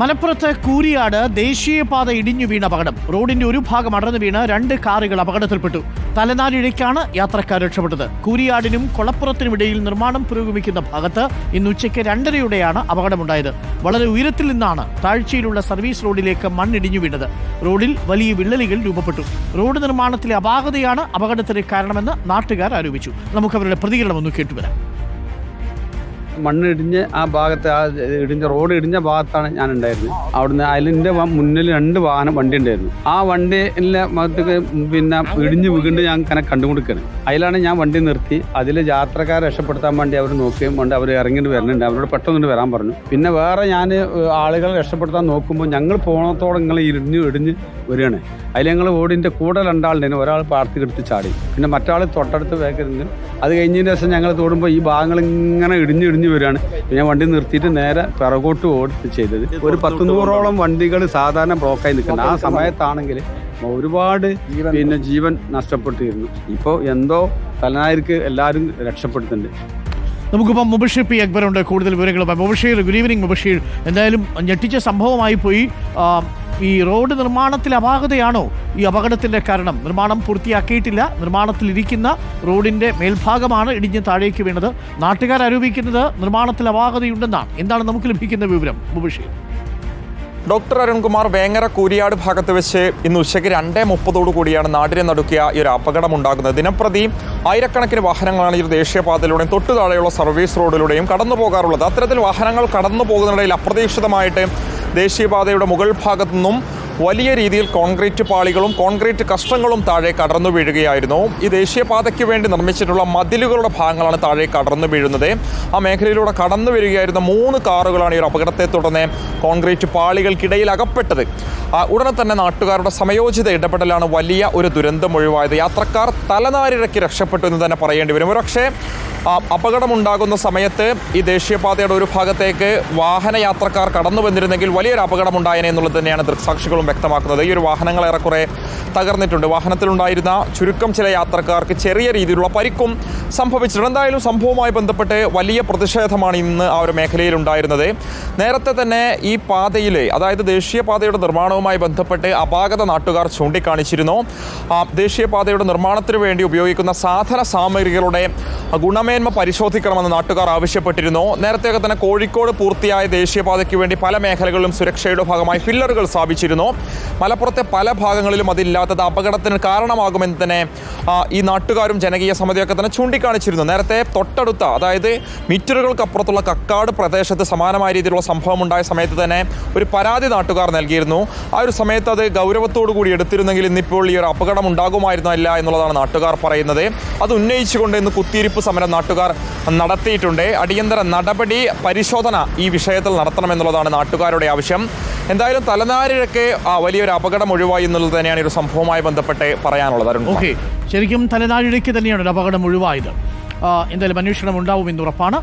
മലപ്പുറത്ത് കൂരിയാട് ദേശീയപാത ഇടിഞ്ഞു വീണ അപകടം. റോഡിന്റെ ഒരു ഭാഗം അടർന്നു വീണ് 2 കാറുകൾ അപകടത്തിൽപ്പെട്ടു. തലനാരിഴയ്ക്കാണ് യാത്രക്കാർ രക്ഷപ്പെട്ടത്. കൂരിയാടിനും കൊളപ്പുറത്തിനുമിടയിൽ നിർമ്മാണം പുരോഗമിക്കുന്ന ഭാഗത്ത് ഇന്ന് ഉച്ചയ്ക്ക് 2:30യോടെയാണ് അപകടമുണ്ടായത്. വളരെ ഉയരത്തിൽ നിന്നാണ് താഴ്ചയിലുള്ള സർവീസ് റോഡിലേക്ക് മണ്ണിടിഞ്ഞു വീണത്. റോഡിൽ വലിയ വിള്ളലുകൾ രൂപപ്പെട്ടു. റോഡ് നിർമ്മാണത്തിലെ അപാകതയാണ് അപകടത്തിന് കാരണമെന്ന് നാട്ടുകാർ ആരോപിച്ചു. നമുക്ക് അവരുടെ പ്രതികരണം ഒന്ന് കേട്ടുവരാം. മണ്ണിടിഞ്ഞ് ആ ഭാഗത്ത് റോഡ് ഇടിഞ്ഞ ഭാഗത്താണ് ഞാൻ ഉണ്ടായിരുന്നത്. അവിടുന്ന് അതിൻ്റെ മുന്നിൽ 2 വണ്ടി ഉണ്ടായിരുന്നു. ആ വണ്ടിയിലെ ഭാഗത്തേക്ക് ഇടിഞ്ഞ് വീണ്ടും ഞാൻ കണ്ടുകൊടുക്കുകയാണ്. അതിലാണ് ഞാൻ വണ്ടി നിർത്തി. അതിൽ യാത്രക്കാരെ രക്ഷപ്പെടുത്താൻ വേണ്ടി അവർ നോക്കുകയും കൊണ്ട് അവർ ഇറങ്ങിയിട്ട് വരുന്നുണ്ട്. അവരോട് പെട്ടെന്ന് വരാൻ പറഞ്ഞു. പിന്നെ വേറെ ഞാൻ ആളുകളെ രക്ഷപ്പെടുത്താൻ നോക്കുമ്പോൾ ഞങ്ങൾ പോണത്തോടെ നിങ്ങൾ ഇടിഞ്ഞ് വരികയാണ്. അതിൽ ഞങ്ങൾ ഓടിൻ്റെ കൂടെ 2 ആളുണ്ടായിരുന്നു. ഒരാൾ പാർത്തിക്കെടുത്ത് ചാടി, പിന്നെ മറ്റാൾ തൊട്ടടുത്ത് വേഗരുന്ന്. അത് കഴിഞ്ഞതിന് ശേഷം ഞങ്ങൾ തോടുമ്പോൾ ഈ ഭാഗങ്ങൾ ഇങ്ങനെ ഇടിഞ്ഞ് വരികയാണ്. ഞാൻ വണ്ടി നിർത്തിയിട്ട് നേരെ പിറകോട്ട് ഓടി ചെയ്തത്. ഒരു 100-100ഓളം വണ്ടികൾ സാധാരണ ബ്ലോക്കായി നിൽക്കുന്നത്. ആ സമയത്താണെങ്കിൽ ഒരുപാട് ജീവൻ നഷ്ടപ്പെട്ടിരുന്നു. ഇപ്പോൾ എന്തോ തലനാരിക്ക് എല്ലാവരും രക്ഷപ്പെടുത്തുന്നുണ്ട്. നമുക്കിപ്പം മുബഷീർ പി അക്ബറുണ്ട് കൂടുതൽ വിവരങ്ങളുമായി. Mubasheer, good evening Mubasheer. എന്തായാലും ഞെട്ടിച്ച സംഭവമായി പോയി. ഈ റോഡ് നിർമ്മാണത്തിലെ അപാകതയാണോ ഈ അപകടത്തിൻ്റെ കാരണം? നിർമ്മാണം പൂർത്തിയാക്കിയിട്ടില്ല. നിർമ്മാണത്തിലിരിക്കുന്ന റോഡിൻ്റെ മേൽഭാഗമാണ് ഇടിഞ്ഞ് താഴേക്ക് വീണത്. നാട്ടുകാർ ആരോപിക്കുന്നത് നിർമ്മാണത്തിൽ അപാകതയുണ്ടെന്നാണ്. എന്താണ് നമുക്ക് ലഭിക്കുന്ന വിവരം മുബഷീർ? ഡോക്ടർ അരുൺകുമാർ, വേങ്ങര കൂരിയാട് ഭാഗത്ത് വെച്ച് ഇന്ന് ഉച്ചയ്ക്ക് 2:30 കൂടിയാണ് നാടിനെ നടുക്കിയ ഈ ഒരു അപകടം ഉണ്ടാകുന്നത്. ദിനംപ്രതി ആയിരക്കണക്കിന് വാഹനങ്ങളാണ് ഈ ഒരു ദേശീയപാതയിലൂടെയും തൊട്ടു താഴെയുള്ള സർവീസ് റോഡിലൂടെയും കടന്നു പോകാറുള്ളത്. അത്തരത്തിൽ വാഹനങ്ങൾ കടന്നു പോകുന്നതിനിടയിൽ അപ്രതീക്ഷിതമായിട്ട് ദേശീയപാതയുടെ മുകൾ ഭാഗത്തു നിന്നും വലിയ രീതിയിൽ കോൺക്രീറ്റ് പാളികളും കോൺക്രീറ്റ് കഷ്ണങ്ങളും താഴേക്ക് അടർന്നു വീഴുകയായിരുന്നു. ഈ ദേശീയപാതയ്ക്ക് വേണ്ടി നിർമ്മിച്ചിട്ടുള്ള മതിലുകളുടെ ഭാഗങ്ങളാണ് താഴേക്ക് അടർന്നു വീഴുന്നത്. ആ മേഖലയിലൂടെ കടന്നു വരികയായിരുന്ന 3 കാറുകളാണ് ഈ ഒരു അപകടത്തെ തുടർന്ന് കോൺക്രീറ്റ് പാളികൾക്കിടയിൽ അകപ്പെട്ടത്. ഉടനെ തന്നെ നാട്ടുകാരുടെ സമയോചിത ഇടപെടലാണ് വലിയ ഒരു ദുരന്തം ഒഴിവായത്. യാത്രക്കാർ തലനാരിഴയ്ക്ക് രക്ഷപ്പെട്ടു എന്ന് തന്നെ പറയേണ്ടി വരും. പക്ഷേ അപകടമുണ്ടാകുന്ന സമയത്ത് ഈ ദേശീയപാതയുടെ ഒരു ഭാഗത്തേക്ക് വാഹനയാത്രക്കാർ കടന്നു വന്നിരുന്നെങ്കിൽ വലിയൊരു അപകടമുണ്ടായേനെ എന്നുള്ളത് തന്നെയാണ് ദൃക്സാക്ഷികളും വ്യക്തമാക്കുന്നത്. ഈ ഒരു വാഹനങ്ങൾ ഏറെക്കുറെ തകർന്നിട്ടുണ്ട്. വാഹനത്തിലുണ്ടായിരുന്ന ചുരുക്കം ചില യാത്രക്കാർക്ക് ചെറിയ രീതിയിലുള്ള പരിക്കും സംഭവിച്ചിട്ടുണ്ട്. എന്തായാലും സംഭവവുമായി ബന്ധപ്പെട്ട് വലിയ പ്രതിഷേധമാണ് ഇന്ന് ആ ഒരു മേഖലയിൽ ഉണ്ടായിരുന്നത്. നേരത്തെ തന്നെ ഈ പാതയിലെ, അതായത് ദേശീയപാതയുടെ നിർമ്മാണവുമായി ബന്ധപ്പെട്ട് അപാകത നാട്ടുകാർ ചൂണ്ടിക്കാണിച്ചിരുന്നു. ദേശീയപാതയുടെ നിർമ്മാണത്തിന് വേണ്ടി ഉപയോഗിക്കുന്ന സാധന സാമഗ്രികളുടെ ഗുണമേന്മ പരിശോധിക്കണമെന്ന് നാട്ടുകാർ ആവശ്യപ്പെട്ടിരുന്നു. നേരത്തെയൊക്കെ തന്നെ കോഴിക്കോട് പൂർത്തിയായ ദേശീയപാതയ്ക്ക് വേണ്ടി പല മേഖലകളിലും സുരക്ഷയുടെ ഭാഗമായി ഫില്ലറുകൾ സ്ഥാപിച്ചിരുന്നു. മലപ്പുറത്തെ പല ഭാഗങ്ങളിലും അതില്ലാത്തത് അപകടത്തിന് കാരണമാകുമെന്ന് തന്നെ ഈ നാട്ടുകാരും ജനകീയ സമിതിയൊക്കെ തന്നെ ചൂണ്ടിക്കാണിച്ചിരുന്നു. നേരത്തെ തൊട്ടടുത്ത, അതായത് മീറ്ററുകൾക്കപ്പുറത്തുള്ള കക്കാട് പ്രദേശത്ത് സമാനമായ രീതിയിലുള്ള സംഭവം ഉണ്ടായ സമയത്ത് തന്നെ ഒരു പരാതി നാട്ടുകാർ നൽകിയിരുന്നു. ആ ഒരു സമയത്ത് അത് ഗൗരവത്തോടു കൂടി എടുത്തിരുന്നെങ്കിൽ ഇന്നിപ്പോൾ ഈ ഒരു അപകടം ഉണ്ടാകുമായിരുന്നില്ല എന്നുള്ളതാണ് നാട്ടുകാർ പറയുന്നത്. അത് ഉന്നയിച്ചുകൊണ്ട് ഇന്ന് കുത്തിയിരിപ്പ് സമരം നാട്ടുകാർ നടത്തിയിട്ടുണ്ട്. അടിയന്തര നടപടി, പരിശോധന ഈ വിഷയത്തിൽ നടത്തണമെന്നുള്ളതാണ് നാട്ടുകാരുടെ ആവശ്യം. എന്തായാലും തലനാരിഴയ്ക്ക് വലിയൊരു അപകടം ഒഴിവായി എന്നുള്ളത് തന്നെയാണ് ഒരു സംഭവവുമായി ബന്ധപ്പെട്ട് പറയാനുള്ളത്. ഓക്കെ, ശരിക്കും തലനാരിഴയ്ക്ക് തന്നെയാണ് ഒരു അപകടം ഒഴിവായത്. എന്തായാലും അന്വേഷണം ഉണ്ടാവുമെന്ന് ഉറപ്പാണ്.